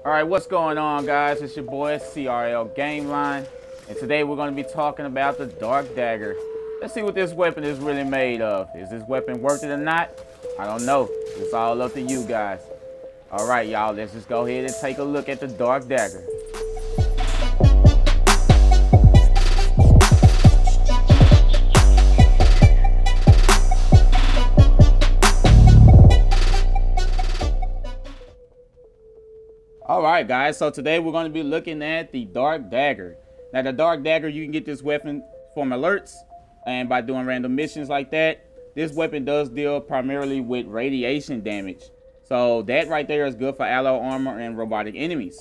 Alright, what's going on, guys? It's your boy C.R.L. Gameline, and today we're going to be talking about the Dark Dagger. Let's see what this weapon is really made of. Is this weapon worth it or not? I don't know. It's all up to you guys. Alright, y'all, let's just go ahead and take a look at the Dark Dagger. Alright guys, so today we're going to be looking at the Dark Dagger. Now the Dark Dagger, you can get this weapon from alerts and by doing random missions like that. This weapon does deal primarily with radiation damage. So that right there is good for alloy armor and robotic enemies.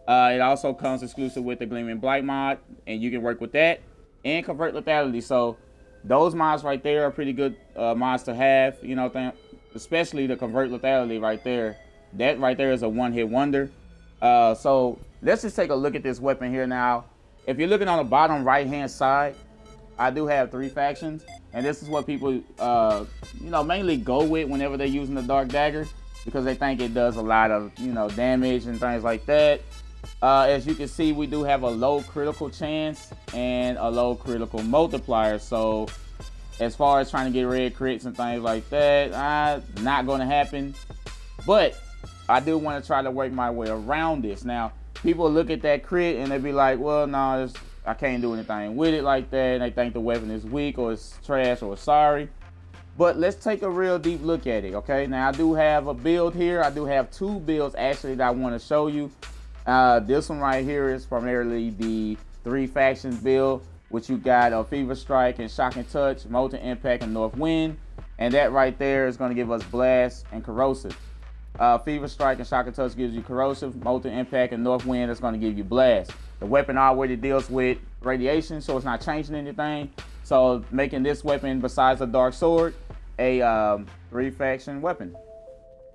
It also comes exclusive with the Gleaming Blight mod, and you can work with that and convert lethality. So those mods right there are pretty good mods to have, you know, especially the convert lethality right there. That right there is a one-hit wonder. So let's just take a look at this weapon here now. If you're looking on the bottom right hand side, I do have 3 factions, and this is what people you know, mainly go with whenever they're using the Dark Dagger, because they think it does a lot of, you know, damage and things like that. As you can see, we do have a low critical chance and a low critical multiplier. So as far as trying to get red crits and things like that, not going to happen. But I do want to try to work my way around this. Now, people look at that crit and they be like, well, no, I can't do anything with it like that. And they think the weapon is weak or it's trash or sorry. But let's take a real deep look at it, okay? Now, I do have a build here. I do have 2 builds, actually, that I want to show you. This one right here is primarily the 3 factions build, which you got a Fever Strike and Shocking Touch, Molten Impact, and North Wind. And that right there is going to give us Blast and Corrosive. Fever Strike and Shocking Touch gives you Corrosive, Molten Impact, and North Wind is going to give you Blast. The weapon already deals with radiation, so it's not changing anything. So making this weapon, besides a Dark Sword, a 3-faction weapon.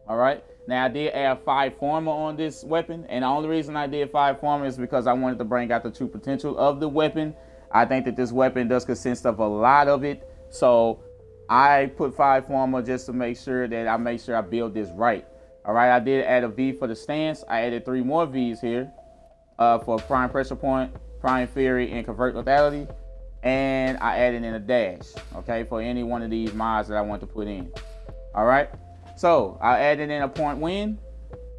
All right. Now I did add 5 Former on this weapon, and the only reason I did 5 Former is because I wanted to bring out the true potential of the weapon. I think that this weapon does consist of a lot of it, so I put 5 Former just to make sure that I build this right. All right, I did add a V for the stance. I added 3 more Vs here for Prime Pressure Point, Prime Fury, and Convert Lethality. And I added in a dash, okay, for any one of these mods that I want to put in. All right, so I added in a point win,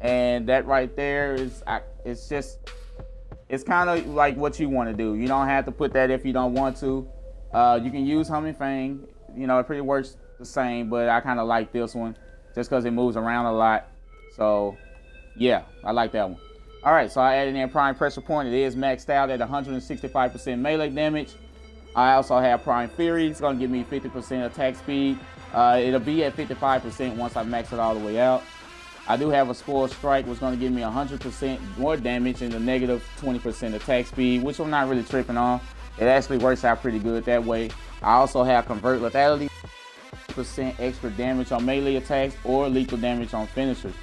and that right there is, it's kind of like what you want to do. You don't have to put that if you don't want to. You can use Humming Fang. You know, it pretty works the same, but I kind of like this one just because it moves around a lot. So yeah, I like that one. All right, so I added in Prime Pressure Point. It is maxed out at 165% melee damage. I also have Prime Fury. It's going to give me 50% attack speed. It'll be at 55% once I max it all the way out. I do have a Spoil Strike, which is going to give me 100% more damage and a negative 20% attack speed, which I'm not really tripping on. It actually works out pretty good that way. I also have Convert Lethality, % extra damage on melee attacks or lethal damage on finishers.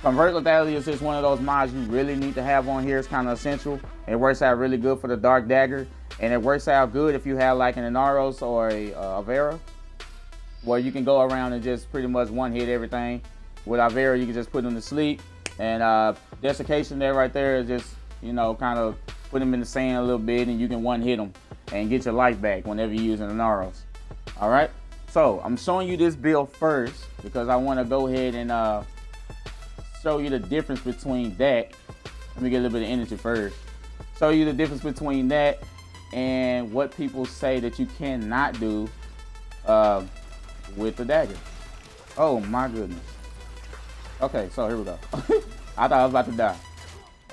Convert Lethality is just one of those mods you really need to have on here. It's kind of essential. It works out really good for the Dark Dagger. And it works out good if you have like an Inaros or a Vera, where you can go around and just pretty much one-hit everything. With Vera, you can just put them to sleep. And Desiccation there right there is just, you know, kind of put them in the sand a little bit, and you can one-hit them and get your life back whenever you're using an Inaros. All right? So I'm showing you this build first because I want to go ahead and show you the difference between that. Let me get a little bit of energy first. Show you the difference between that and what people say that you cannot do with the dagger. Oh my goodness. Okay, so here we go. I thought I was about to die,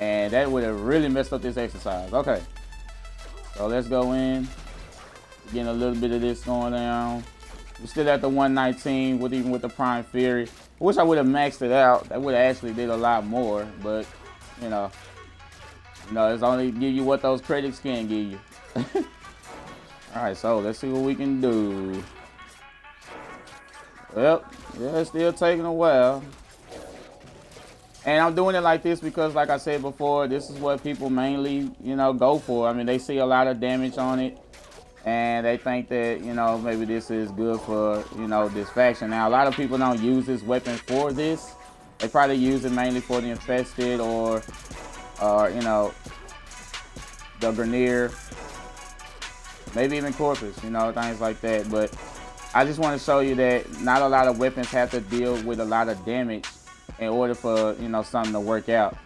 and that would have really messed up this exercise. Okay, so let's go in, getting a little bit of this going down. We're still at the 119 even with the Prime Fury. I wish I would have maxed it out. That would have actually did a lot more, but you know, it's only give you what those critics can give you. All right, so let's see what we can do. Well, yeah, it's still taking a while. And I'm doing it like this because, like I said before, this is what people mainly, you know, go for. I mean, they see a lot of damage on it, and they think that, you know, maybe this is good for, you know, this faction. Now, a lot of people don't use this weapon for this. They probably use it mainly for the infested or you know, the Grenier, maybe even Corpus, you know, things like that. But I just want to show you that not a lot of weapons have to deal with a lot of damage in order for, you know, something to work out.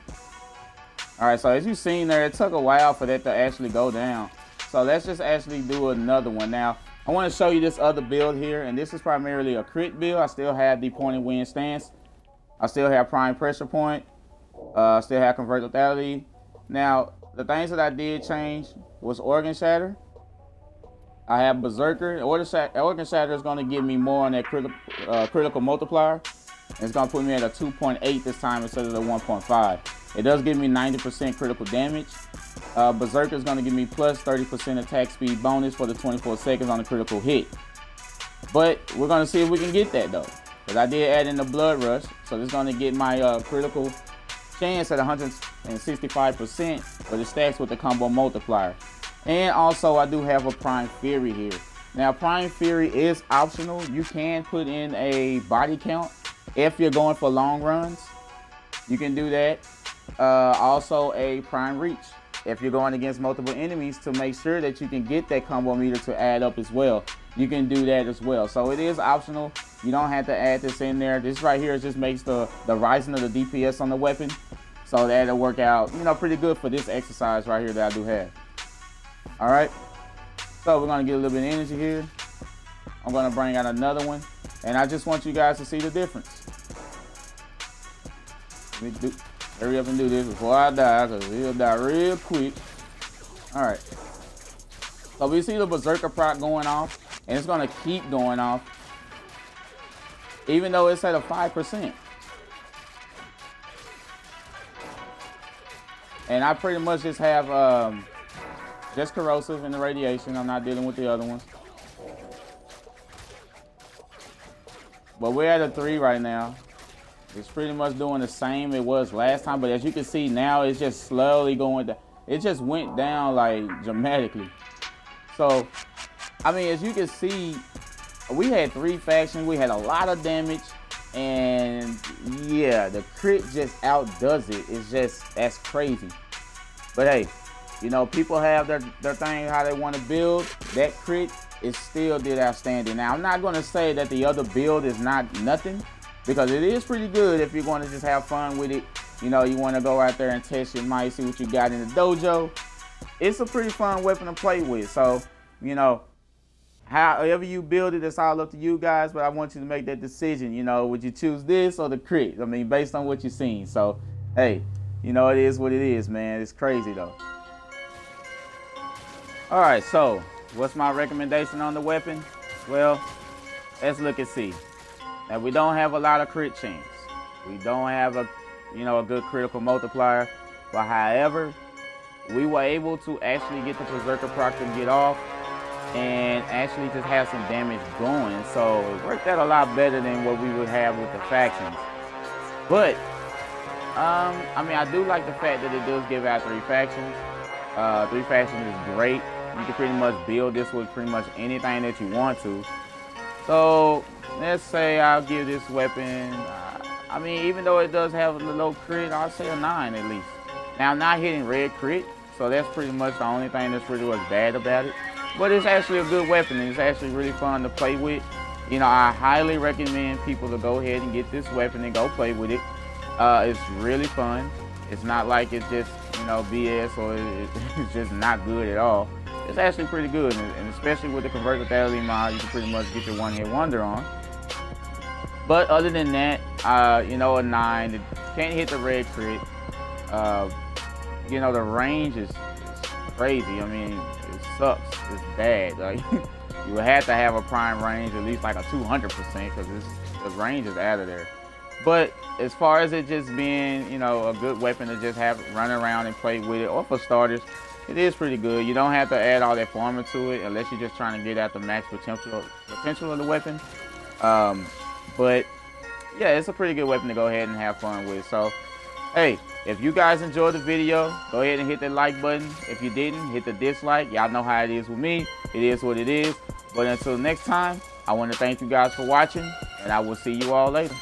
All right, so as you've seen there, it took a while for that to actually go down. So let's just actually do another one. Now, I want to show you this other build here, and this is primarily a crit build. I still have the pointed wind stance. I still have prime pressure point. Still have convert lethality. Now, the things that I did change was organ shatter. I have berserker. Organ shatter is going to give me more on that critical multiplier. It's going to put me at a 2.8 this time instead of the 1.5. It does give me 90% critical damage. Berserker is going to give me plus 30% attack speed bonus for the 24 seconds on a critical hit. But we're going to see if we can get that though, because I did add in the blood rush, so this is going to get my critical chance at 165%, but it stacks with the combo multiplier. And also I do have a prime fury here. Now prime fury is optional. You can put in a body count if you're going for long runs. You can do that. Also a prime reach if you're going against multiple enemies, to make sure that you can get that combo meter to add up as well. You can do that as well. So it is optional. You don't have to add this in there. This right here just makes the rising of the DPS on the weapon, so that'll work out, you know, pretty good for this exercise right here that I do have. All right, so we're gonna get a little bit of energy here. I'm gonna bring out another one, and I just want you guys to see the difference. Let me hurry up and do this before I die, because he'll die real quick. All right, so we see the berserker proc going off, and it's gonna keep going off even though it's at a 5%. And I pretty much just have just corrosive in the radiation. I'm not dealing with the other ones. But we're at a 3 right now. It's pretty much doing the same it was last time, but as you can see now, it's just slowly going down. It just went down like dramatically. So, I mean, as you can see, we had 3 factions. We had a lot of damage, and yeah, the crit just outdoes it. It's just, that's crazy. But hey, you know, people have their thing how they want to build. That crit is still did outstanding. Now, I'm not going to say that the other build is not nothing, because it is pretty good if you're going to just have fun with it. You know, you want to go out there and test your might, see what you got in the dojo. It's a pretty fun weapon to play with. So, you know, however you build it, it's all up to you guys, but I want you to make that decision. You know, would you choose this or the crit? I mean, based on what you've seen. So, hey, you know, it is what it is, man. It's crazy, though. All right, so what's my recommendation on the weapon? Well, let's look and see. Now, we don't have a lot of crit chance. We don't have a, you know, a good critical multiplier. But however, we were able to actually get the berserker proc to get off and actually just have some damage going. So it worked out a lot better than what we would have with the factions. But I mean, I do like the fact that it does give out 3 factions. 3 factions is great. You can pretty much build this with pretty much anything that you want to. So let's say I'll give this weapon, I mean, even though it does have a low crit, I'll say a 9 at least. Now, I'm not hitting red crit, so that's pretty much the only thing that's really what's bad about it. But it's actually a good weapon, and it's actually really fun to play with. You know, I highly recommend people to go ahead and get this weapon and go play with it. It's really fun. It's not like it's just, you know, BS or it's just not good at all. It's actually pretty good, and especially with the convert lethality mod, you can pretty much get your one-hit wonder on. But other than that, you know, a 9. It can't hit the red crit. You know, the range is crazy. I mean, it sucks. It's bad. Like, you would have to have a prime range, at least like a 200%, because the range is out of there. But as far as it just being, you know, a good weapon to just have run around and play with it, or for starters, it is pretty good. You don't have to add all that farming to it unless you're just trying to get at the max potential of the weapon. But yeah, it's a pretty good weapon to go ahead and have fun with. So, hey, if you guys enjoyed the video, go ahead and hit that like button. If you didn't, hit the dislike. Y'all know how it is with me. It is what it is. But until next time, I want to thank you guys for watching, and I will see you all later.